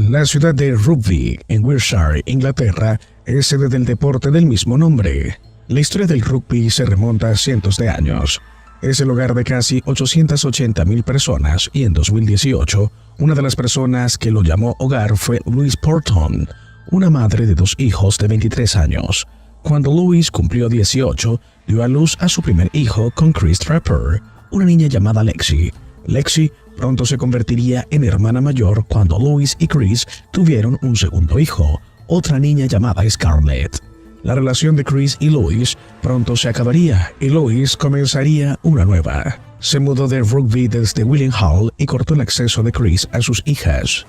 La ciudad de Rugby, en Wiltshire, Inglaterra, es sede del deporte del mismo nombre. La historia del rugby se remonta a cientos de años. Es el hogar de casi 880,000 personas y en 2018, una de las personas que lo llamó hogar fue Louise Porton, una madre de 2 hijos de 23 años. Cuando Louise cumplió 18, dio a luz a su primer hijo con Chris Trapper, una niña llamada Lexi. Lexi pronto se convertiría en hermana mayor cuando Louise y Chris tuvieron un segundo hijo, otra niña llamada Scarlett. La relación de Chris y Louise pronto se acabaría y Louise comenzaría una nueva. Se mudó de Rugby desde William Hall y cortó el acceso de Chris a sus hijas.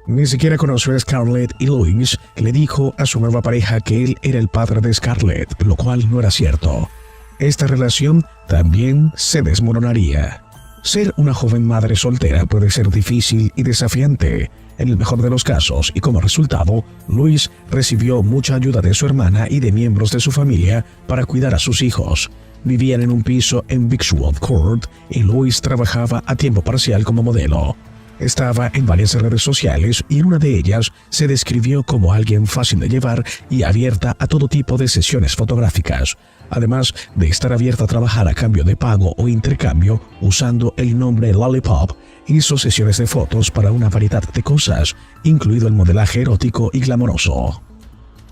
Ni siquiera conoció a Scarlett y Louise le dijo a su nueva pareja que él era el padre de Scarlett, lo cual no era cierto. Esta relación también se desmoronaría. Ser una joven madre soltera puede ser difícil y desafiante, en el mejor de los casos, y como resultado, Louise recibió mucha ayuda de su hermana y de miembros de su familia para cuidar a sus hijos. Vivían en un piso en Bixworth Court y Louise trabajaba a tiempo parcial como modelo. Estaba en varias redes sociales y en una de ellas se describió como alguien fácil de llevar y abierta a todo tipo de sesiones fotográficas. Además de estar abierta a trabajar a cambio de pago o intercambio usando el nombre Lollipop, hizo sesiones de fotos para una variedad de cosas, incluido el modelaje erótico y glamoroso.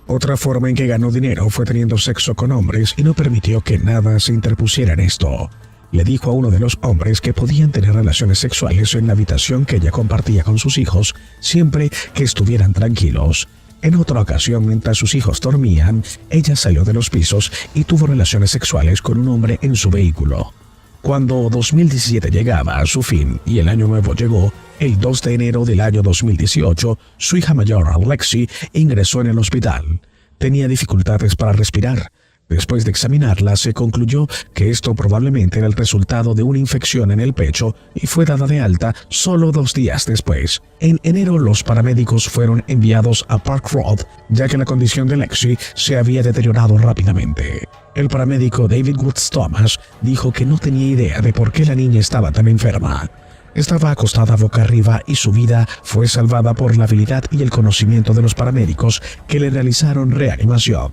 Otra forma en que ganó dinero fue teniendo sexo con hombres y no permitió que nada se interpusiera en esto. Le dijo a uno de los hombres que podían tener relaciones sexuales en la habitación que ella compartía con sus hijos, siempre que estuvieran tranquilos. En otra ocasión, mientras sus hijos dormían, ella salió de los pisos y tuvo relaciones sexuales con un hombre en su vehículo. Cuando 2017 llegaba a su fin y el año nuevo llegó, el 2 de enero del año 2018, su hija mayor, Lexi, ingresó en el hospital. Tenía dificultades para respirar. Después de examinarla, se concluyó que esto probablemente era el resultado de una infección en el pecho y fue dada de alta solo 2 días después. En enero, los paramédicos fueron enviados a Park Road, ya que la condición de Lexi se había deteriorado rápidamente. El paramédico David Woods Thomas dijo que no tenía idea de por qué la niña estaba tan enferma. Estaba acostada boca arriba y su vida fue salvada por la habilidad y el conocimiento de los paramédicos que le realizaron reanimación.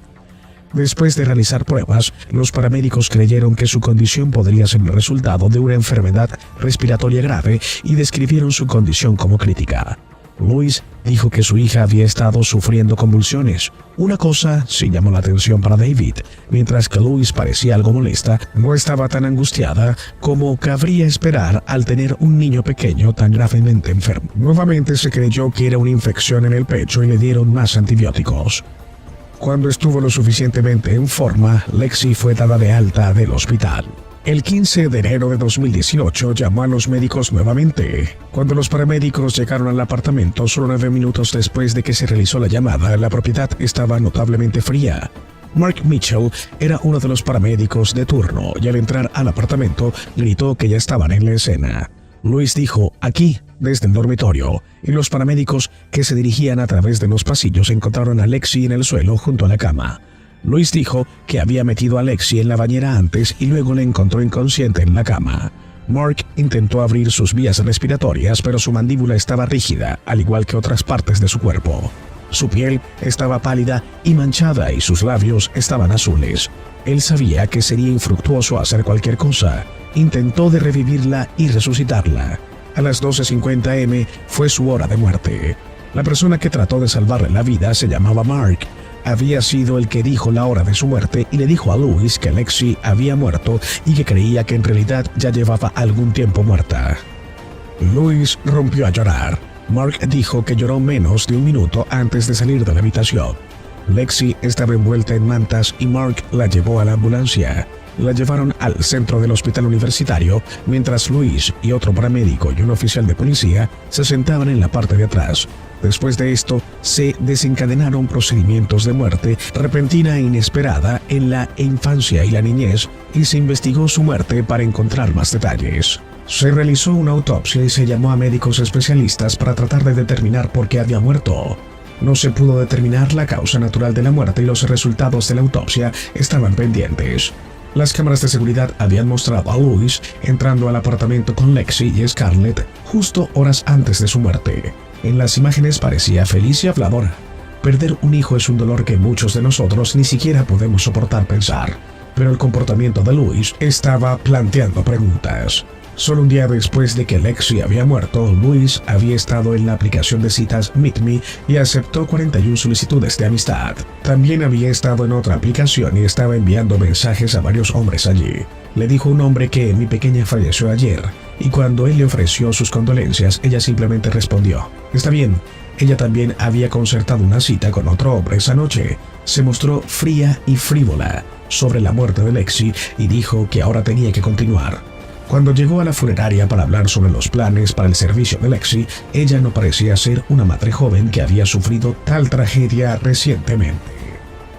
Después de realizar pruebas, los paramédicos creyeron que su condición podría ser el resultado de una enfermedad respiratoria grave y describieron su condición como crítica. Louise dijo que su hija había estado sufriendo convulsiones. Una cosa sí llamó la atención para David. Mientras que Louise parecía algo molesta, no estaba tan angustiada como cabría esperar al tener un niño pequeño tan gravemente enfermo. Nuevamente se creyó que era una infección en el pecho y le dieron más antibióticos. Cuando estuvo lo suficientemente en forma, Lexi fue dada de alta del hospital. El 15 de enero de 2018 llamó a los médicos nuevamente. Cuando los paramédicos llegaron al apartamento, solo 9 minutos después de que se realizó la llamada, la propiedad estaba notablemente fría. Mark Mitchell era uno de los paramédicos de turno y al entrar al apartamento gritó que ya estaban en la escena. Louise dijo, aquí, desde el dormitorio, y los paramédicos que se dirigían a través de los pasillos encontraron a Lexi en el suelo junto a la cama. Louise dijo que había metido a Lexi en la bañera antes y luego la encontró inconsciente en la cama. Mark intentó abrir sus vías respiratorias, pero su mandíbula estaba rígida, al igual que otras partes de su cuerpo. Su piel estaba pálida y manchada y sus labios estaban azules. Él sabía que sería infructuoso hacer cualquier cosa. Intentó de revivirla y resucitarla. A las 12:50 am fue su hora de muerte. La persona que trató de salvarle la vida se llamaba Mark. Había sido el que dijo la hora de su muerte y le dijo a Louise que Lexi había muerto y que creía que en realidad ya llevaba algún tiempo muerta. Louise rompió a llorar. Mark dijo que lloró menos de 1 minuto antes de salir de la habitación. Lexi estaba envuelta en mantas y Mark la llevó a la ambulancia. La llevaron al centro del hospital universitario, mientras Louise y otro paramédico y un oficial de policía se sentaban en la parte de atrás. Después de esto, se desencadenaron procedimientos de muerte repentina e inesperada en la infancia y la niñez, y se investigó su muerte para encontrar más detalles. Se realizó una autopsia y se llamó a médicos especialistas para tratar de determinar por qué había muerto. No se pudo determinar la causa natural de la muerte y los resultados de la autopsia estaban pendientes. Las cámaras de seguridad habían mostrado a Louise entrando al apartamento con Lexi y Scarlett justo horas antes de su muerte. En las imágenes parecía feliz y habladora. Perder un hijo es un dolor que muchos de nosotros ni siquiera podemos soportar pensar, pero el comportamiento de Louis estaba planteando preguntas. Solo un día después de que Lexi había muerto, Louis había estado en la aplicación de citas Meet Me y aceptó 41 solicitudes de amistad. También había estado en otra aplicación y estaba enviando mensajes a varios hombres allí. Le dijo un hombre que mi pequeña falleció ayer, y cuando él le ofreció sus condolencias, ella simplemente respondió: «Está bien». Ella también había concertado una cita con otro hombre esa noche. Se mostró fría y frívola sobre la muerte de Lexi y dijo que ahora tenía que continuar. Cuando llegó a la funeraria para hablar sobre los planes para el servicio de Lexi, ella no parecía ser una madre joven que había sufrido tal tragedia recientemente.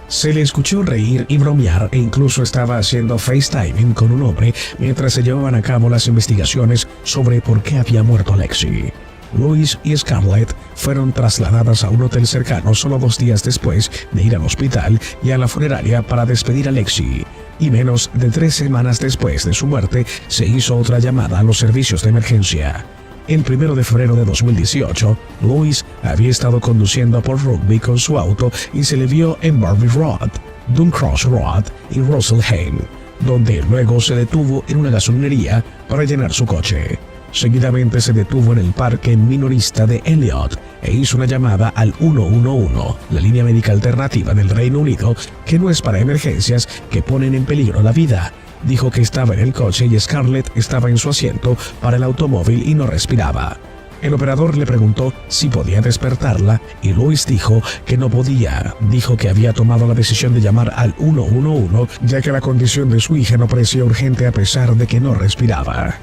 Se le escuchó reír y bromear e incluso estaba haciendo FaceTiming con un hombre mientras se llevaban a cabo las investigaciones sobre por qué había muerto Lexi. Louis y Scarlett fueron trasladadas a un hotel cercano solo 2 días después de ir al hospital y a la funeraria para despedir a Lexi. Y menos de 3 semanas después de su muerte, se hizo otra llamada a los servicios de emergencia. El 1 de febrero de 2018, Louis había estado conduciendo por Rugby con su auto y se le vio en Barbie Road, Duncross Road y Russell Lane, donde luego se detuvo en una gasolinería para llenar su coche. Seguidamente se detuvo en el parque minorista de Elliot e hizo una llamada al 111, la línea médica alternativa del Reino Unido, que no es para emergencias que ponen en peligro la vida. Dijo que estaba en el coche y Scarlett estaba en su asiento para el automóvil y no respiraba. El operador le preguntó si podía despertarla y Louis dijo que no podía. Dijo que había tomado la decisión de llamar al 111 ya que la condición de su hija no parecía urgente a pesar de que no respiraba.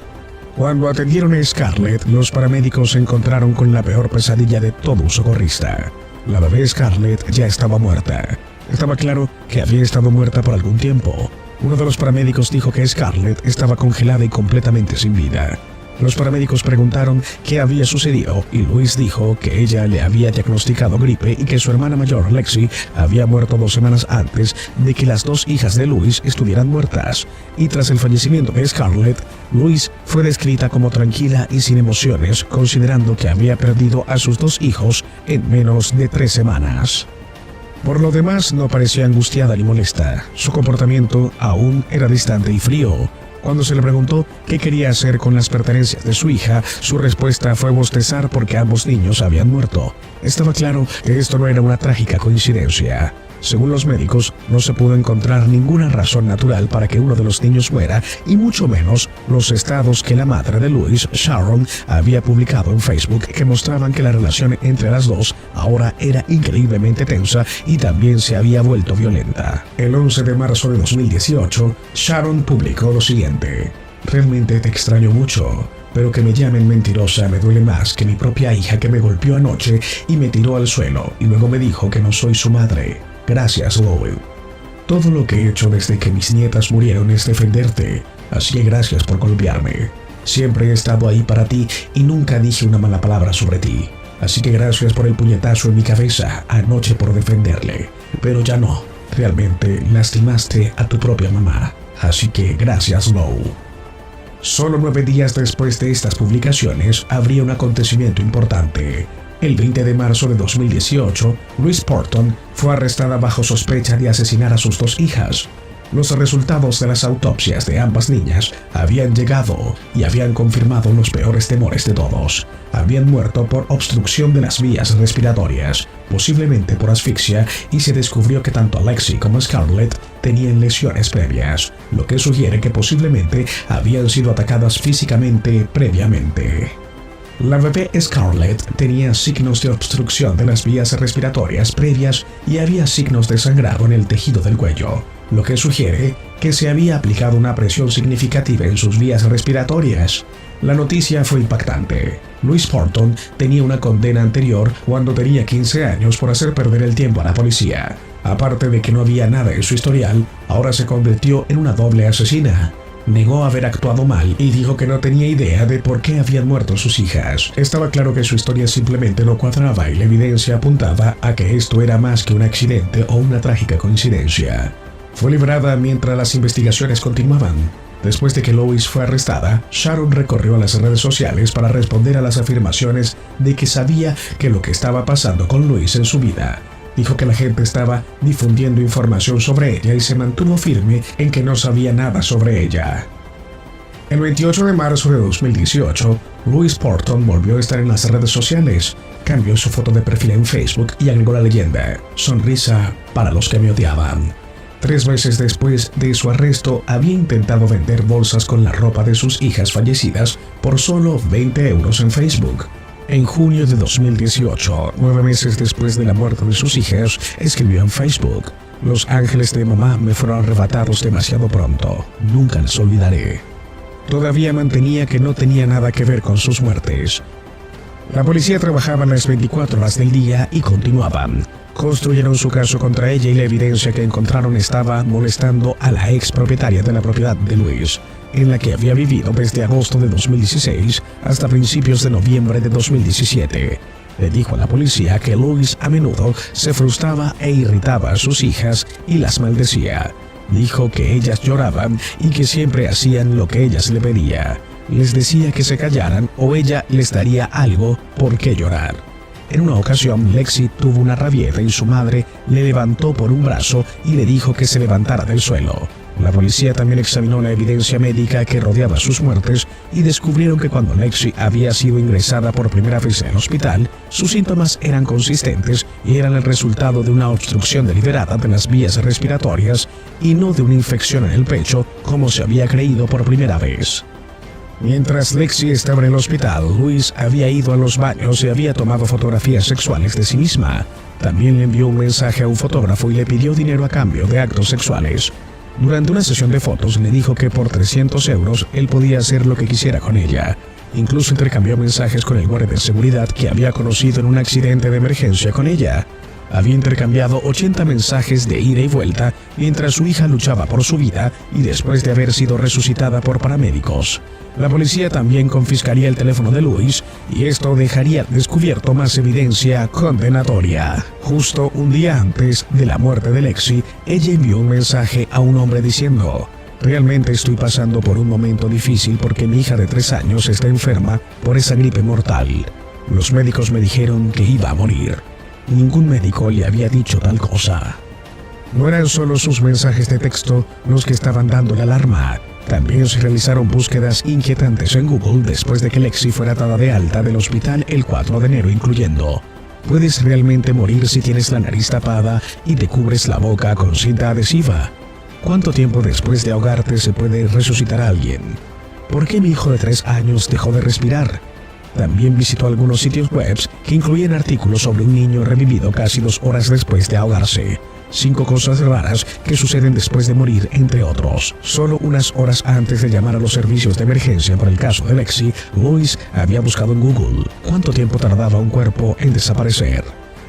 Cuando atendieron a Scarlett, los paramédicos se encontraron con la peor pesadilla de todo un socorrista. La bebé Scarlett ya estaba muerta. Estaba claro que había estado muerta por algún tiempo. Uno de los paramédicos dijo que Scarlett estaba congelada y completamente sin vida. Los paramédicos preguntaron qué había sucedido y Louis dijo que ella le había diagnosticado gripe y que su hermana mayor, Lexi, había muerto 2 semanas antes de que las 2 hijas de Louis estuvieran muertas. Y tras el fallecimiento de Scarlett, Louis fue descrita como tranquila y sin emociones, considerando que había perdido a sus 2 hijos en menos de 3 semanas. Por lo demás, no parecía angustiada ni molesta. Su comportamiento aún era distante y frío. Cuando se le preguntó qué quería hacer con las pertenencias de su hija, su respuesta fue bostezar porque ambos niños habían muerto. Estaba claro que esto no era una trágica coincidencia. Según los médicos, no se pudo encontrar ninguna razón natural para que uno de los niños muera, y mucho menos los estados que la madre de Louis, Sharon, había publicado en Facebook que mostraban que la relación entre las dos ahora era increíblemente tensa y también se había vuelto violenta. El 11 de marzo de 2018, Sharon publicó lo siguiente: «Realmente te extraño mucho, pero que me llamen mentirosa me duele más que mi propia hija que me golpeó anoche y me tiró al suelo y luego me dijo que no soy su madre. Gracias, Louis. Todo lo que he hecho desde que mis nietas murieron es defenderte, así que gracias por golpearme. Siempre he estado ahí para ti y nunca dije una mala palabra sobre ti. Así que gracias por el puñetazo en mi cabeza anoche por defenderle. Pero ya no, realmente lastimaste a tu propia mamá. Así que gracias, Lou». Solo 9 días después de estas publicaciones, habría un acontecimiento importante. El 20 de marzo de 2018, Louise Porton fue arrestada bajo sospecha de asesinar a sus 2 hijas. Los resultados de las autopsias de ambas niñas habían llegado y habían confirmado los peores temores de todos. Habían muerto por obstrucción de las vías respiratorias, posiblemente por asfixia, y se descubrió que tanto Lexi como Scarlett tenían lesiones previas, lo que sugiere que posiblemente habían sido atacadas físicamente previamente. La bebé Scarlett tenía signos de obstrucción de las vías respiratorias previas y había signos de sangrado en el tejido del cuello, lo que sugiere que se había aplicado una presión significativa en sus vías respiratorias. La noticia fue impactante. Louise Porton tenía una condena anterior cuando tenía 15 años por hacer perder el tiempo a la policía. Aparte de que no había nada en su historial, ahora se convirtió en una doble asesina. Negó haber actuado mal y dijo que no tenía idea de por qué habían muerto sus hijas. Estaba claro que su historia simplemente no cuadraba y la evidencia apuntaba a que esto era más que un accidente o una trágica coincidencia. Fue liberada mientras las investigaciones continuaban, Después de que Lois fue arrestada, Sharon recorrió a las redes sociales para responder a las afirmaciones de que sabía que lo que estaba pasando con Louise en su vida. Dijo que la gente estaba difundiendo información sobre ella y se mantuvo firme en que no sabía nada sobre ella. El 28 de marzo de 2018, Louise Porton volvió a estar en las redes sociales. Cambió su foto de perfil en Facebook y agregó la leyenda: sonrisa para los que me odiaban. 3 meses después de su arresto, había intentado vender bolsas con la ropa de sus hijas fallecidas por solo 20 euros en Facebook. En junio de 2018, 9 meses después de la muerte de sus hijas, escribió en Facebook: los ángeles de mamá me fueron arrebatados demasiado pronto. Nunca les olvidaré. Todavía mantenía que no tenía nada que ver con sus muertes. La policía trabajaba las 24 horas del día y continuaban. Construyeron su caso contra ella y la evidencia que encontraron estaba molestando a la ex propietaria de la propiedad de Louise, en la que había vivido desde agosto de 2016 hasta principios de noviembre de 2017. Le dijo a la policía que Louise a menudo se frustraba e irritaba a sus hijas y las maldecía. Dijo que ellas lloraban y que siempre hacían lo que ellas le pedía. Les decía que se callaran o ella les daría algo por qué llorar. En una ocasión, Lexi tuvo una rabieta y su madre le levantó por un brazo y le dijo que se levantara del suelo. La policía también examinó la evidencia médica que rodeaba sus muertes y descubrieron que cuando Lexi había sido ingresada por primera vez en el hospital, sus síntomas eran consistentes y eran el resultado de una obstrucción deliberada de las vías respiratorias y no de una infección en el pecho, como se había creído por primera vez. Mientras Lexi estaba en el hospital, Louise había ido a los baños y había tomado fotografías sexuales de sí misma. También le envió un mensaje a un fotógrafo y le pidió dinero a cambio de actos sexuales. Durante una sesión de fotos le dijo que por 300 euros él podía hacer lo que quisiera con ella. Incluso intercambió mensajes con el guardia de seguridad que había conocido en un accidente de emergencia con ella. Había intercambiado 80 mensajes de ida y vuelta mientras su hija luchaba por su vida y después de haber sido resucitada por paramédicos. La policía también confiscaría el teléfono de Louise y esto dejaría descubierto más evidencia condenatoria. Justo un día antes de la muerte de Lexi, ella envió un mensaje a un hombre diciendo: realmente estoy pasando por un momento difícil porque mi hija de 3 años está enferma por esa gripe mortal. Los médicos me dijeron que iba a morir. Ningún médico le había dicho tal cosa. No eran solo sus mensajes de texto los que estaban dando la alarma. También se realizaron búsquedas inquietantes en Google después de que Lexi fuera dada de alta del hospital el 4 de enero, incluyendo: ¿puedes realmente morir si tienes la nariz tapada y te cubres la boca con cinta adhesiva? ¿Cuánto tiempo después de ahogarte se puede resucitar a alguien? ¿Por qué mi hijo de 3 años dejó de respirar? También visitó algunos sitios web que incluían artículos sobre un niño revivido casi 2 horas después de ahogarse. 5 cosas raras que suceden después de morir, entre otros. Solo unas horas antes de llamar a los servicios de emergencia por el caso de Lexi, Louise había buscado en Google cuánto tiempo tardaba un cuerpo en desaparecer.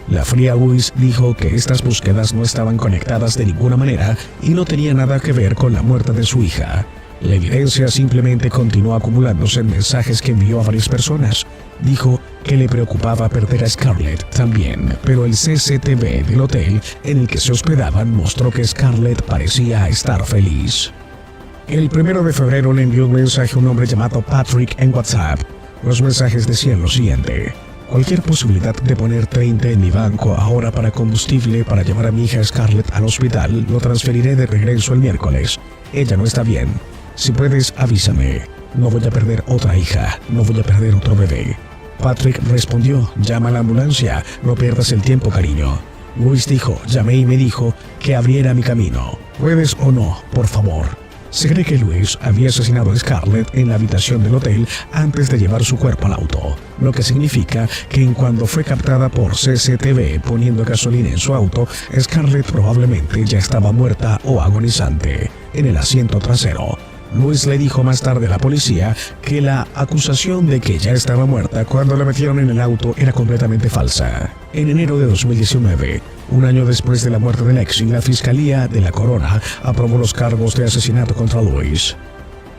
La fría Louise dijo que estas búsquedas no estaban conectadas de ninguna manera y no tenían nada que ver con la muerte de su hija. La evidencia simplemente continuó acumulándose en mensajes que envió a varias personas. Dijo que le preocupaba perder a Scarlett también, pero el CCTV del hotel en el que se hospedaban mostró que Scarlett parecía estar feliz. El 1 de febrero le envió un mensaje a un hombre llamado Patrick en WhatsApp. Los mensajes decían lo siguiente: cualquier posibilidad de poner 30 en mi banco ahora para combustible para llevar a mi hija Scarlett al hospital, lo transferiré de regreso el miércoles. Ella no está bien. Si puedes, avísame. No voy a perder otra hija, no voy a perder otro bebé. Patrick respondió: llama a la ambulancia, no pierdas el tiempo, cariño. Louise dijo: llamé y me dijo que abriera mi camino. ¿Puedes o no, por favor? Se cree que Louise había asesinado a Scarlett en la habitación del hotel antes de llevar su cuerpo al auto, lo que significa que en cuando fue captada por CCTV poniendo gasolina en su auto, Scarlett probablemente ya estaba muerta o agonizante en el asiento trasero. Louise le dijo más tarde a la policía que la acusación de que ya estaba muerta cuando la metieron en el auto era completamente falsa. En enero de 2019, un año después de la muerte de Lexi, la Fiscalía de la Corona aprobó los cargos de asesinato contra Louise.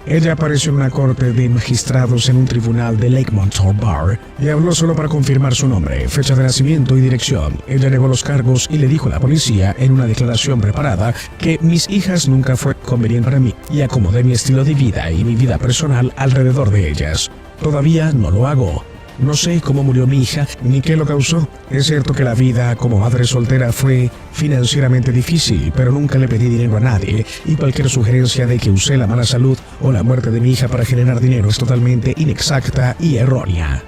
Ella apareció en una corte de magistrados en un tribunal de Lake Montour Bar y habló solo para confirmar su nombre, fecha de nacimiento y dirección. Ella negó los cargos y le dijo a la policía en una declaración preparada que mis hijas nunca fue conveniente para mí y acomodé mi estilo de vida y mi vida personal alrededor de ellas. Todavía no lo hago. No sé cómo murió mi hija ni qué lo causó. Es cierto que la vida como madre soltera fue financieramente difícil, pero nunca le pedí dinero a nadie y cualquier sugerencia de que usé la mala salud o la muerte de mi hija para generar dinero es totalmente inexacta y errónea.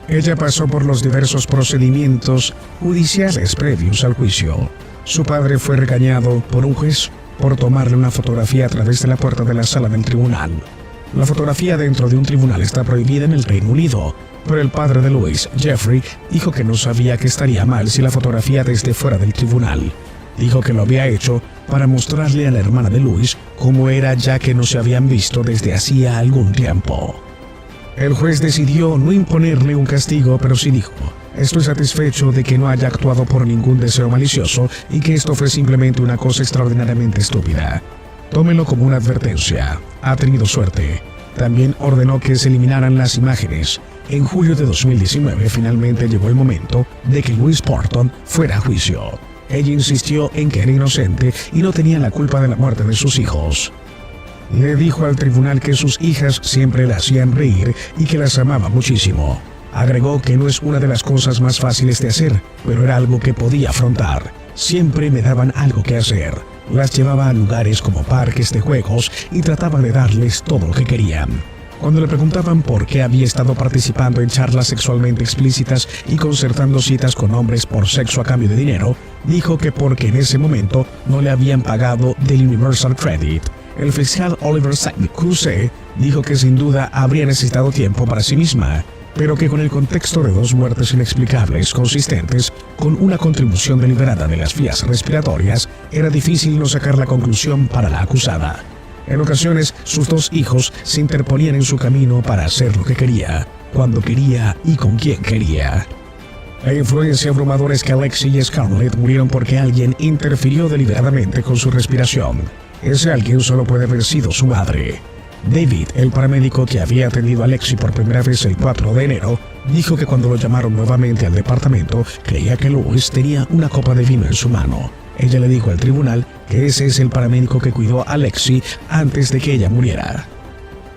Ella pasó por los diversos procedimientos judiciales previos al juicio. Su padre fue regañado por un juez por tomarle una fotografía a través de la puerta de la sala del tribunal. La fotografía dentro de un tribunal está prohibida en el Reino Unido, pero el padre de Louis, Jeffrey, dijo que no sabía que estaría mal si la fotografía desde fuera del tribunal. Dijo que lo había hecho para mostrarle a la hermana de Louis cómo era, ya que no se habían visto desde hacía algún tiempo. El juez decidió no imponerle un castigo, pero sí dijo: estoy satisfecho de que no haya actuado por ningún deseo malicioso y que esto fue simplemente una cosa extraordinariamente estúpida. Tómelo como una advertencia. Ha tenido suerte. También ordenó que se eliminaran las imágenes. En julio de 2019 finalmente llegó el momento de que Louise Porton fuera a juicio. Ella insistió en que era inocente y no tenía la culpa de la muerte de sus hijos. Le dijo al tribunal que sus hijas siempre la hacían reír y que las amaba muchísimo. Agregó que no es una de las cosas más fáciles de hacer, pero era algo que podía afrontar. Siempre me daban algo que hacer. Las llevaba a lugares como parques de juegos y trataba de darles todo lo que querían. Cuando le preguntaban por qué había estado participando en charlas sexualmente explícitas y concertando citas con hombres por sexo a cambio de dinero, dijo que porque en ese momento no le habían pagado del Universal Credit. El fiscal Oliver Sackett dijo que sin duda habría necesitado tiempo para sí misma, pero que con el contexto de 2 muertes inexplicables consistentes con una contribución deliberada de las vías respiratorias, era difícil no sacar la conclusión para la acusada. En ocasiones, sus 2 hijos se interponían en su camino para hacer lo que quería, cuando quería y con quien quería. La influencia abrumadora es que Alexi y Scarlett murieron porque alguien interfirió deliberadamente con su respiración. Ese alguien solo puede haber sido su madre. David, el paramédico que había atendido a Alexi por primera vez el 4 de enero, dijo que cuando lo llamaron nuevamente al departamento, creía que Louis tenía una copa de vino en su mano. Ella le dijo al tribunal que ese es el paramédico que cuidó a Alexi antes de que ella muriera.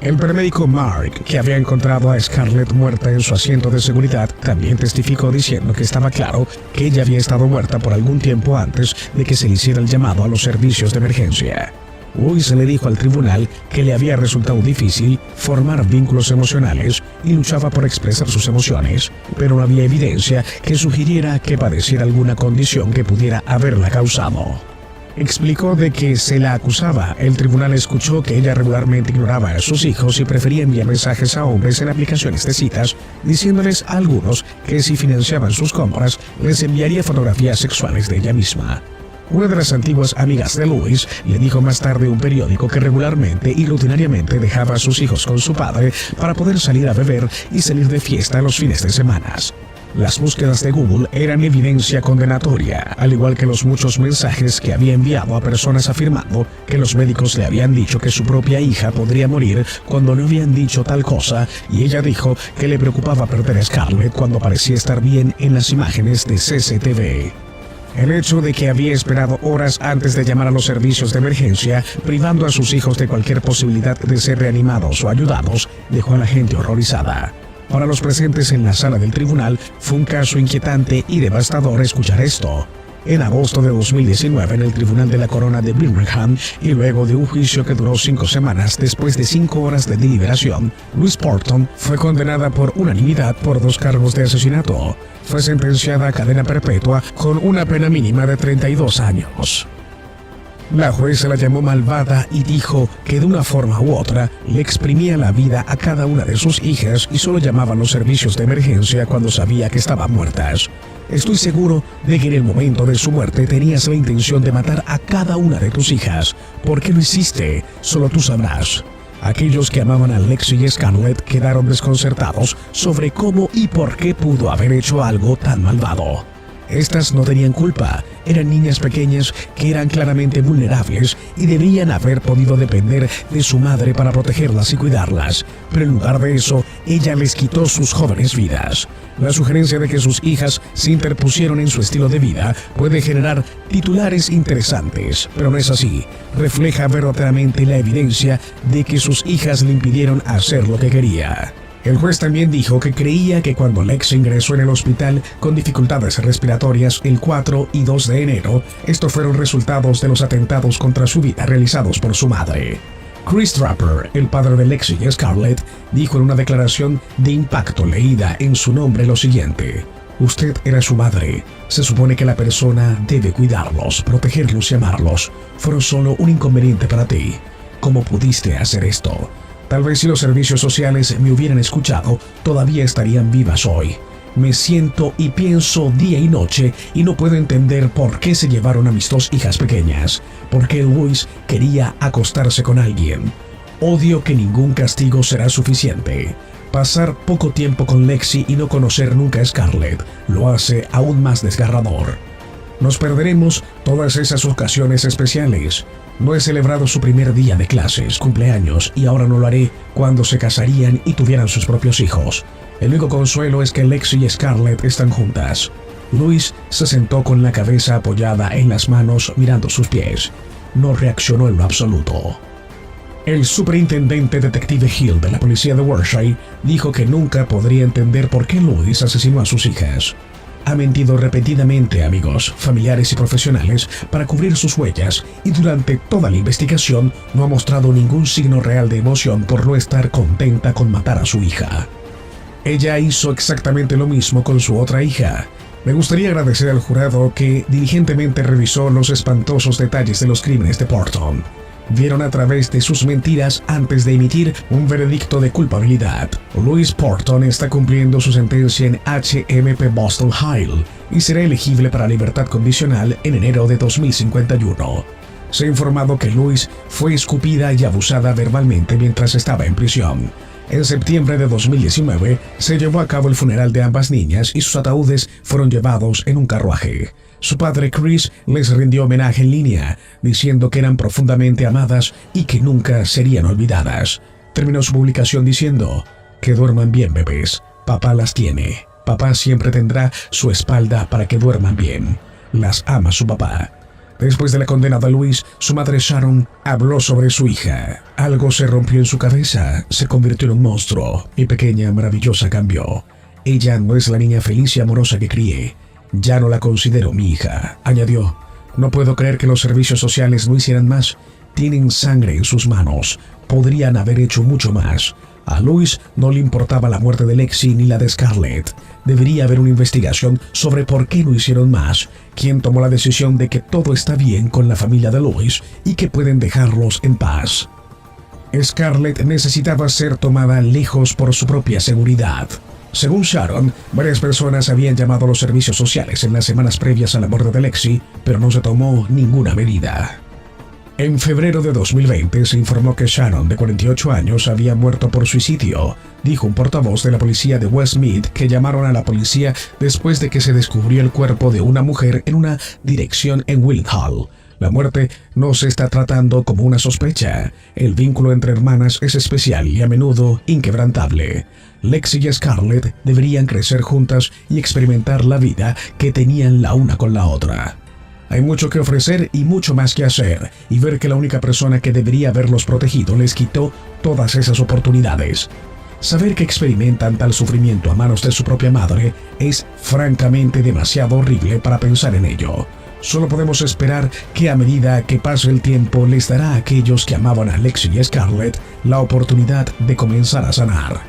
El paramédico Mark, que había encontrado a Scarlett muerta en su asiento de seguridad, también testificó diciendo que estaba claro que ella había estado muerta por algún tiempo antes de que se le hiciera el llamado a los servicios de emergencia. Louis le dijo al tribunal que le había resultado difícil formar vínculos emocionales y luchaba por expresar sus emociones, pero no había evidencia que sugiriera que padeciera alguna condición que pudiera haberla causado. Explicó de que se la acusaba. El tribunal escuchó que ella regularmente ignoraba a sus hijos y prefería enviar mensajes a hombres en aplicaciones de citas, diciéndoles a algunos que si financiaban sus compras, les enviaría fotografías sexuales de ella misma. Una de las antiguas amigas de Louis le dijo más tarde a un periódico que regularmente y rutinariamente dejaba a sus hijos con su padre para poder salir a beber y salir de fiesta los fines de semana. Las búsquedas de Google eran evidencia condenatoria, al igual que los muchos mensajes que había enviado a personas afirmando que los médicos le habían dicho que su propia hija podría morir cuando no habían dicho tal cosa, y ella dijo que le preocupaba perder a Scarlett cuando parecía estar bien en las imágenes de CCTV. El hecho de que había esperado horas antes de llamar a los servicios de emergencia, privando a sus hijos de cualquier posibilidad de ser reanimados o ayudados, dejó a la gente horrorizada. Para los presentes en la sala del tribunal, fue un caso inquietante y devastador escuchar esto. En agosto de 2019, en el Tribunal de la Corona de Birmingham, y luego de un juicio que duró 5 semanas, después de 5 horas de deliberación, Louise Porton fue condenada por unanimidad por 2 cargos de asesinato. Fue sentenciada a cadena perpetua con una pena mínima de 32 años. La jueza la llamó malvada y dijo que de una forma u otra le exprimía la vida a cada una de sus hijas y solo llamaba a los servicios de emergencia cuando sabía que estaban muertas. Estoy seguro de que en el momento de su muerte tenías la intención de matar a cada una de tus hijas. ¿Por qué lo hiciste? Solo tú sabrás. Aquellos que amaban a Alexi y Scarlett quedaron desconcertados sobre cómo y por qué pudo haber hecho algo tan malvado. Estas no tenían culpa, eran niñas pequeñas que eran claramente vulnerables y debían haber podido depender de su madre para protegerlas y cuidarlas, pero en lugar de eso, ella les quitó sus jóvenes vidas. La sugerencia de que sus hijas se interpusieron en su estilo de vida puede generar titulares interesantes, pero no es así. Refleja verdaderamente la evidencia de que sus hijas le impidieron hacer lo que quería. El juez también dijo que creía que cuando Lexi ingresó en el hospital con dificultades respiratorias el 4 y 2 de enero, estos fueron resultados de los atentados contra su vida realizados por su madre. Chris Trapper, el padre de Lexi y Scarlett, dijo en una declaración de impacto leída en su nombre lo siguiente: usted era su madre. Se supone que la persona debe cuidarlos, protegerlos y amarlos. Fueron solo un inconveniente para ti. ¿Cómo pudiste hacer esto? Tal vez si los servicios sociales me hubieran escuchado, todavía estarían vivas hoy. Me siento y pienso día y noche y no puedo entender por qué se llevaron a mis dos hijas pequeñas. ¿Por qué Luis quería acostarse con alguien? Odio que ningún castigo será suficiente. Pasar poco tiempo con Lexi y no conocer nunca a Scarlett lo hace aún más desgarrador. Nos perderemos todas esas ocasiones especiales. No he celebrado su primer día de clases, cumpleaños, y ahora no lo haré cuando se casarían y tuvieran sus propios hijos. El único consuelo es que Lexi y Scarlett están juntas. Luis se sentó con la cabeza apoyada en las manos mirando sus pies. No reaccionó en lo absoluto. El superintendente detective Hill de la policía de Wilshire dijo que nunca podría entender por qué Luis asesinó a sus hijas. Ha mentido repetidamente a amigos, familiares y profesionales para cubrir sus huellas y durante toda la investigación no ha mostrado ningún signo real de emoción por no estar contenta con matar a su hija. Ella hizo exactamente lo mismo con su otra hija. Me gustaría agradecer al jurado que diligentemente revisó los espantosos detalles de los crímenes de Porton. Vieron a través de sus mentiras antes de emitir un veredicto de culpabilidad. Louis Porton está cumpliendo su sentencia en HMP Boston Hill y será elegible para libertad condicional en enero de 2051. Se ha informado que Louis fue escupida y abusada verbalmente mientras estaba en prisión. En septiembre de 2019 se llevó a cabo el funeral de ambas niñas y sus ataúdes fueron llevados en un carruaje. Su padre Chris les rindió homenaje en línea, diciendo que eran profundamente amadas y que nunca serían olvidadas. Terminó su publicación diciendo: que duerman bien, bebés. Papá las tiene. Papá siempre tendrá su espalda para que duerman bien. Las ama su papá. Después de la condena de Luis, su madre Sharon habló sobre su hija. Algo se rompió en su cabeza, se convirtió en un monstruo. Mi pequeña maravillosa cambió. Ella no es la niña feliz y amorosa que crié. Ya no la considero mi hija, añadió. No puedo creer que los servicios sociales no hicieran más. Tienen sangre en sus manos. Podrían haber hecho mucho más. A Luis no le importaba la muerte de Lexi ni la de Scarlett. Debería haber una investigación sobre por qué no hicieron más. ¿Quién tomó la decisión de que todo está bien con la familia de Luis y que pueden dejarlos en paz? Scarlett necesitaba ser tomada lejos por su propia seguridad. Según Sharon, varias personas habían llamado a los servicios sociales en las semanas previas a la muerte de Lexi, pero no se tomó ninguna medida. En febrero de 2020 se informó que Sharon, de 48 años, había muerto por suicidio, dijo un portavoz de la policía de Westmead que llamaron a la policía después de que se descubrió el cuerpo de una mujer en una dirección en Willenhall. La muerte no se está tratando como una sospecha. El vínculo entre hermanas es especial y a menudo inquebrantable. Lexi y Scarlett deberían crecer juntas y experimentar la vida que tenían la una con la otra. Hay mucho que ofrecer y mucho más que hacer, y ver que la única persona que debería haberlos protegido les quitó todas esas oportunidades. Saber que experimentan tal sufrimiento a manos de su propia madre es francamente demasiado horrible para pensar en ello. Solo podemos esperar que a medida que pase el tiempo les dará a aquellos que amaban a Lexi y Scarlett la oportunidad de comenzar a sanar.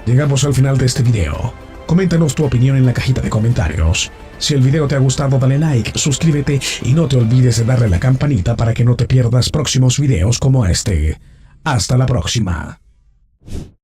Llegamos al final de este video. Coméntanos tu opinión en la cajita de comentarios. Si el video te ha gustado, dale like, suscríbete y no te olvides de darle a la campanita para que no te pierdas próximos videos como este. Hasta la próxima.